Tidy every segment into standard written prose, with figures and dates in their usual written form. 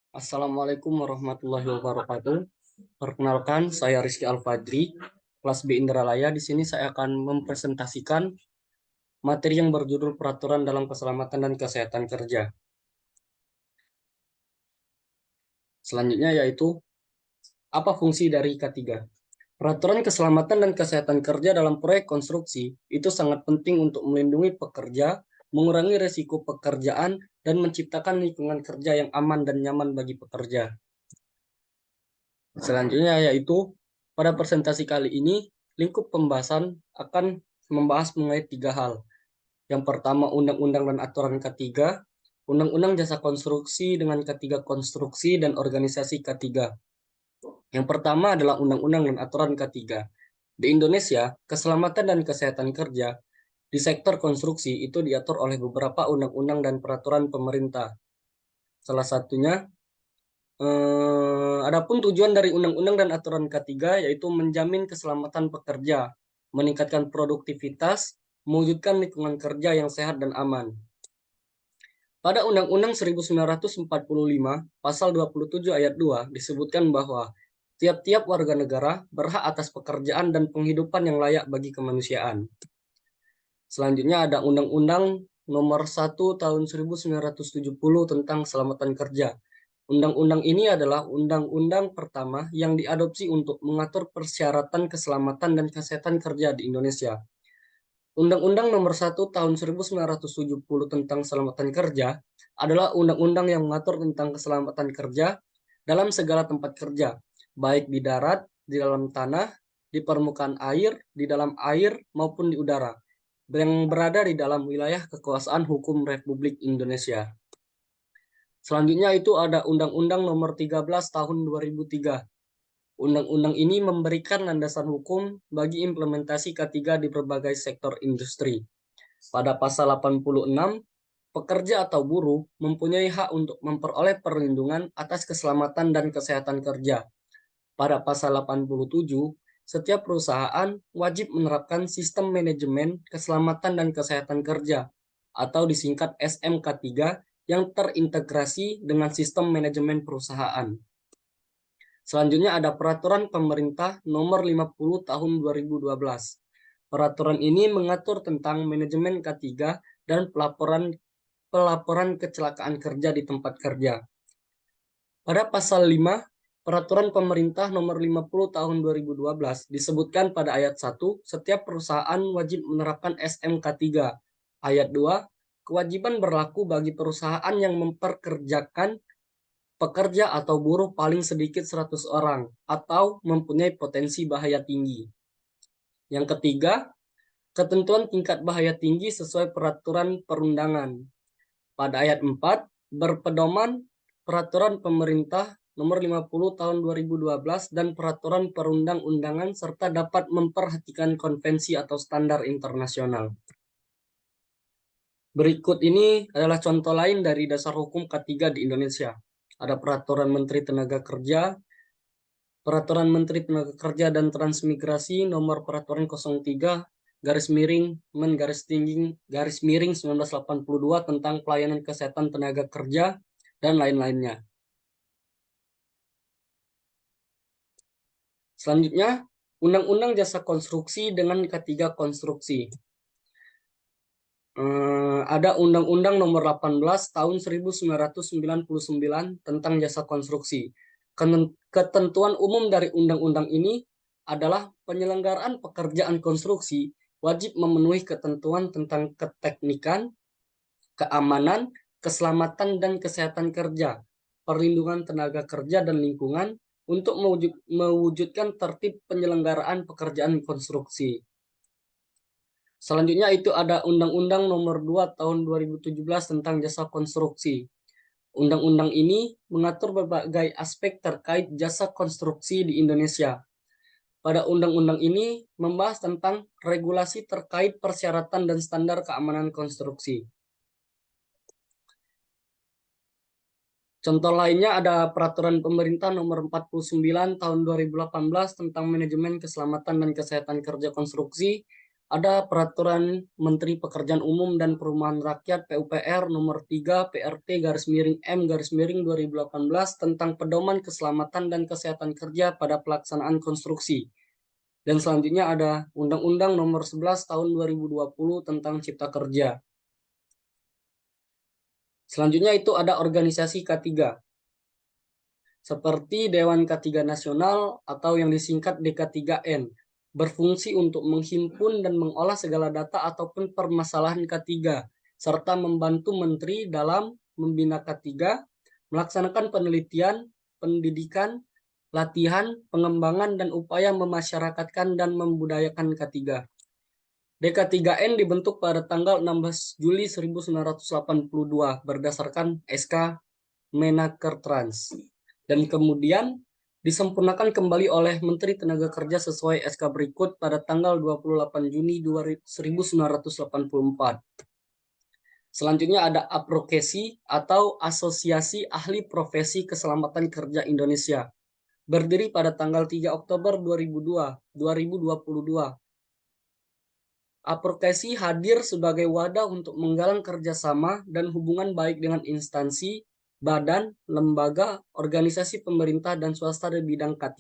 Assalamualaikum warahmatullahi wabarakatuh. Perkenalkan, saya Rizky Al-Fadri, kelas B Indralaya. Di sini saya akan mempresentasikan materi yang berjudul Peraturan dalam Keselamatan dan Kesehatan Kerja. Selanjutnya yaitu, apa fungsi dari K3? Peraturan keselamatan dan kesehatan kerja dalam proyek konstruksi itu sangat penting untuk melindungi pekerja, mengurangi risiko pekerjaan, dan menciptakan lingkungan kerja yang aman dan nyaman bagi pekerja. Selanjutnya yaitu pada presentasi kali ini lingkup pembahasan akan membahas mengenai tiga hal. Yang pertama undang-undang dan aturan K3, undang-undang jasa konstruksi dengan K3 konstruksi dan organisasi K3. Yang pertama adalah undang-undang dan aturan K3. Di Indonesia, keselamatan dan kesehatan kerja di sektor konstruksi itu diatur oleh beberapa undang-undang dan peraturan pemerintah. Salah satunya Adapun tujuan dari undang-undang dan aturan K3 yaitu menjamin keselamatan pekerja, meningkatkan produktivitas, mewujudkan lingkungan kerja yang sehat dan aman. Pada Undang-Undang 1945, Pasal 27 Ayat 2 disebutkan bahwa tiap-tiap warga negara berhak atas pekerjaan dan penghidupan yang layak bagi kemanusiaan. Selanjutnya ada Undang-Undang Nomor 1 Tahun 1970 tentang Keselamatan Kerja. Undang-undang ini adalah undang-undang pertama yang diadopsi untuk mengatur persyaratan keselamatan dan kesehatan kerja di Indonesia. Undang-Undang Nomor 1 Tahun 1970 tentang Keselamatan Kerja adalah undang-undang yang mengatur tentang keselamatan kerja dalam segala tempat kerja, baik di darat, di dalam tanah, di permukaan air, di dalam air, maupun di udara, yang berada di dalam wilayah kekuasaan hukum Republik Indonesia. Selanjutnya itu ada Undang-Undang Nomor 13 Tahun 2003. Undang-undang ini memberikan landasan hukum bagi implementasi K3 di berbagai sektor industri. Pada pasal 86, pekerja atau buruh mempunyai hak untuk memperoleh perlindungan atas keselamatan dan kesehatan kerja. Pada pasal 87, setiap perusahaan wajib menerapkan sistem manajemen keselamatan dan kesehatan kerja atau disingkat SMK3 yang terintegrasi dengan sistem manajemen perusahaan. Selanjutnya ada Peraturan Pemerintah Nomor 50 Tahun 2012. Peraturan ini mengatur tentang manajemen K3 dan pelaporan kecelakaan kerja di tempat kerja. Pada pasal 5, Peraturan Pemerintah Nomor 50 Tahun 2012 disebutkan pada ayat 1, setiap perusahaan wajib menerapkan SMK3. Ayat 2, kewajiban berlaku bagi perusahaan yang memperkerjakan pekerja atau buruh paling sedikit 100 orang atau mempunyai potensi bahaya tinggi. Yang ketiga, ketentuan tingkat bahaya tinggi sesuai peraturan perundangan. Pada ayat 4, berpedoman Peraturan Pemerintah Nomor 50 Tahun 2012 dan Peraturan Perundang-undangan serta dapat memperhatikan konvensi atau standar internasional. Berikut ini adalah contoh lain dari dasar hukum K3 di Indonesia. Ada Peraturan Menteri Tenaga Kerja, Peraturan Menteri Tenaga Kerja dan Transmigrasi Nomor Peraturan 03 garis miring Men garis miring 1982 tentang pelayanan kesehatan tenaga kerja dan lain-lainnya. Selanjutnya, Undang-Undang Jasa Konstruksi dengan K3 Konstruksi. Ada Undang-Undang Nomor 18 Tahun 1999 tentang Jasa Konstruksi. Ketentuan umum dari undang-undang ini adalah penyelenggaraan pekerjaan konstruksi wajib memenuhi ketentuan tentang keteknikan, keamanan, keselamatan dan kesehatan kerja, perlindungan tenaga kerja dan lingkungan untuk mewujudkan tertib penyelenggaraan pekerjaan konstruksi. Selanjutnya itu ada Undang-Undang Nomor 2 Tahun 2017 tentang Jasa Konstruksi. Undang-undang ini mengatur berbagai aspek terkait jasa konstruksi di Indonesia. Pada undang-undang ini membahas tentang regulasi terkait persyaratan dan standar keamanan konstruksi. Contoh lainnya ada Peraturan Pemerintah Nomor 49 Tahun 2018 tentang Manajemen Keselamatan dan Kesehatan Kerja Konstruksi, ada Peraturan Menteri Pekerjaan Umum dan Perumahan Rakyat PUPR nomor 3 PRT-M/2018 tentang pedoman keselamatan dan kesehatan kerja pada pelaksanaan konstruksi. Dan selanjutnya ada Undang-Undang nomor 11 tahun 2020 tentang Cipta Kerja. Selanjutnya itu ada organisasi K3, seperti Dewan K3 Nasional atau yang disingkat DK3N, berfungsi untuk menghimpun dan mengolah segala data ataupun permasalahan K3, serta membantu Menteri dalam membina K3, melaksanakan penelitian, pendidikan, latihan, pengembangan, dan upaya memasyarakatkan dan membudayakan K3. DK3N dibentuk pada tanggal 16 Juli 1982 berdasarkan SK Menakertrans, dan kemudian disempurnakan kembali oleh Menteri Tenaga Kerja sesuai SK berikut pada tanggal 28 Juni 1984. Selanjutnya ada Aprokesi atau Asosiasi Ahli Profesi Keselamatan Kerja Indonesia, berdiri pada tanggal 3 Oktober 2022. Aprokesi hadir sebagai wadah untuk menggalang kerjasama dan hubungan baik dengan instansi, badan, lembaga, organisasi pemerintah dan swasta di bidang K3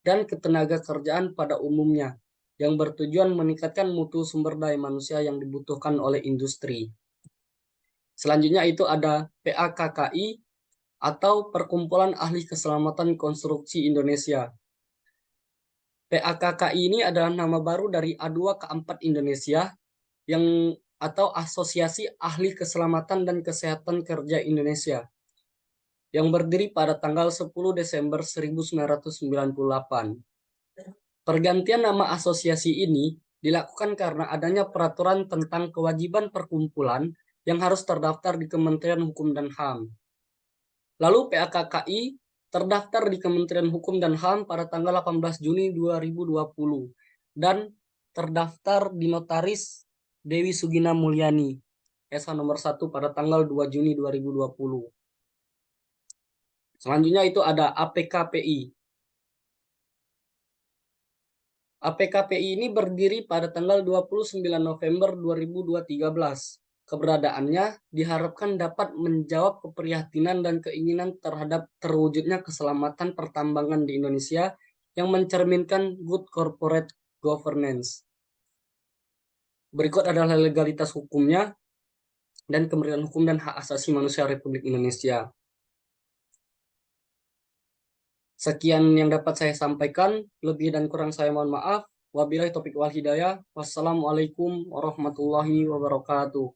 dan ketenaga kerjaan pada umumnya, yang bertujuan meningkatkan mutu sumber daya manusia yang dibutuhkan oleh industri. Selanjutnya itu ada PAKKI atau Perkumpulan Ahli Keselamatan Konstruksi Indonesia. PAKKI ini adalah nama baru dari A2K4 Indonesia atau Asosiasi Ahli Keselamatan dan Kesehatan Kerja Indonesia, yang berdiri pada tanggal 10 Desember 1998. Pergantian nama asosiasi ini dilakukan karena adanya peraturan tentang kewajiban perkumpulan yang harus terdaftar di Kementerian Hukum dan HAM. Lalu PAKKI terdaftar di Kementerian Hukum dan HAM pada tanggal 18 Juni 2020 dan terdaftar di Notaris Dewi Sugina Mulyani, SH nomor 1 pada tanggal 2 Juni 2020. Selanjutnya itu ada APKPI. APKPI ini berdiri pada tanggal 29 November 2013. Keberadaannya diharapkan dapat menjawab keprihatinan dan keinginan terhadap terwujudnya keselamatan pertambangan di Indonesia yang mencerminkan good corporate governance. Berikut adalah legalitas hukumnya dan Kementerian Hukum dan Hak Asasi Manusia Republik Indonesia. Sekian yang dapat saya sampaikan, lebih dan kurang saya mohon maaf. Wabillahi taufiq wal hidayah. Wassalamualaikum warahmatullahi wabarakatuh.